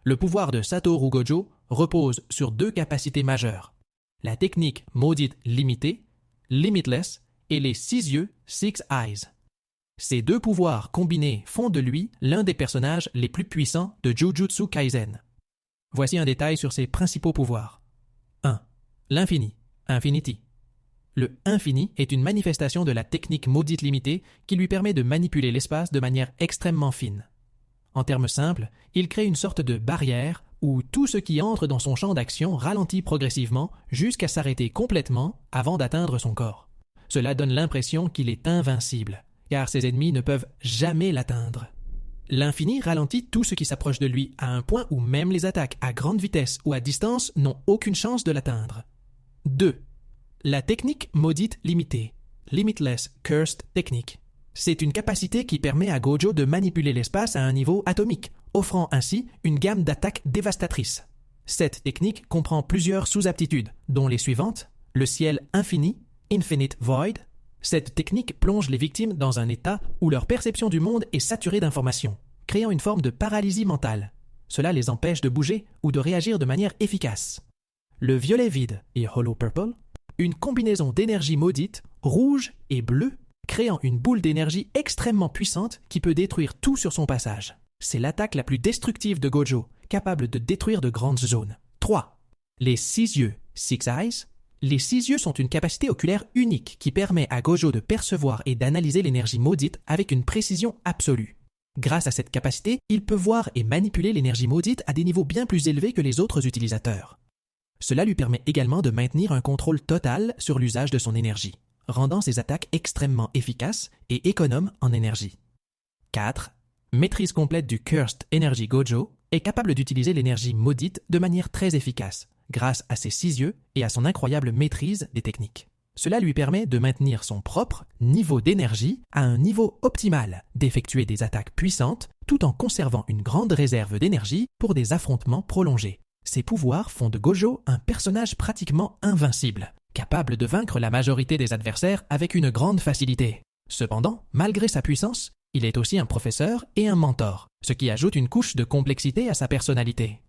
Le pouvoir de Satoru Gojo repose sur deux capacités majeures. La technique maudite limitée, Limitless, et les 6 yeux, Six Eyes. Ces deux pouvoirs combinés font de lui l'un des personnages les plus puissants de Jujutsu Kaisen. Voici un détail sur ses principaux pouvoirs. 1. L'infini, Infinity. Le infini est une manifestation de la technique maudite limitée qui lui permet de manipuler l'espace de manière extrêmement fine. En termes simples, il crée une sorte de barrière où tout ce qui entre dans son champ d'action ralentit progressivement jusqu'à s'arrêter complètement avant d'atteindre son corps. Cela donne l'impression qu'il est invincible, car ses ennemis ne peuvent jamais l'atteindre. L'infini ralentit tout ce qui s'approche de lui à un point où même les attaques à grande vitesse ou à distance n'ont aucune chance de l'atteindre. 2. La technique maudite limitée, Limitless Cursed Technique. C'est une capacité qui permet à Gojo de manipuler l'espace à un niveau atomique, offrant ainsi une gamme d'attaques dévastatrices. Cette technique comprend plusieurs sous-aptitudes, dont les suivantes: le ciel infini, Infinite Void. Cette technique plonge les victimes dans un état où leur perception du monde est saturée d'informations, créant une forme de paralysie mentale. Cela les empêche de bouger ou de réagir de manière efficace. Le violet vide et Hollow Purple, une combinaison d'énergie maudite, rouge et bleue, créant une boule d'énergie extrêmement puissante qui peut détruire tout sur son passage. C'est l'attaque la plus destructive de Gojo, capable de détruire de grandes zones. 3. Les 6 yeux, Six Eyes. Les 6 yeux sont une capacité oculaire unique qui permet à Gojo de percevoir et d'analyser l'énergie maudite avec une précision absolue. Grâce à cette capacité, il peut voir et manipuler l'énergie maudite à des niveaux bien plus élevés que les autres utilisateurs. Cela lui permet également de maintenir un contrôle total sur l'usage de son énergie, rendant ses attaques extrêmement efficaces et économes en énergie. 4. Maîtrise complète du Cursed Energy Gojo est capable d'utiliser l'énergie maudite de manière très efficace, grâce à ses 6 yeux et à son incroyable maîtrise des techniques. Cela lui permet de maintenir son propre niveau d'énergie à un niveau optimal, d'effectuer des attaques puissantes tout en conservant une grande réserve d'énergie pour des affrontements prolongés. Ses pouvoirs font de Gojo un personnage pratiquement invincible, capable de vaincre la majorité des adversaires avec une grande facilité. Cependant, malgré sa puissance, il est aussi un professeur et un mentor, ce qui ajoute une couche de complexité à sa personnalité.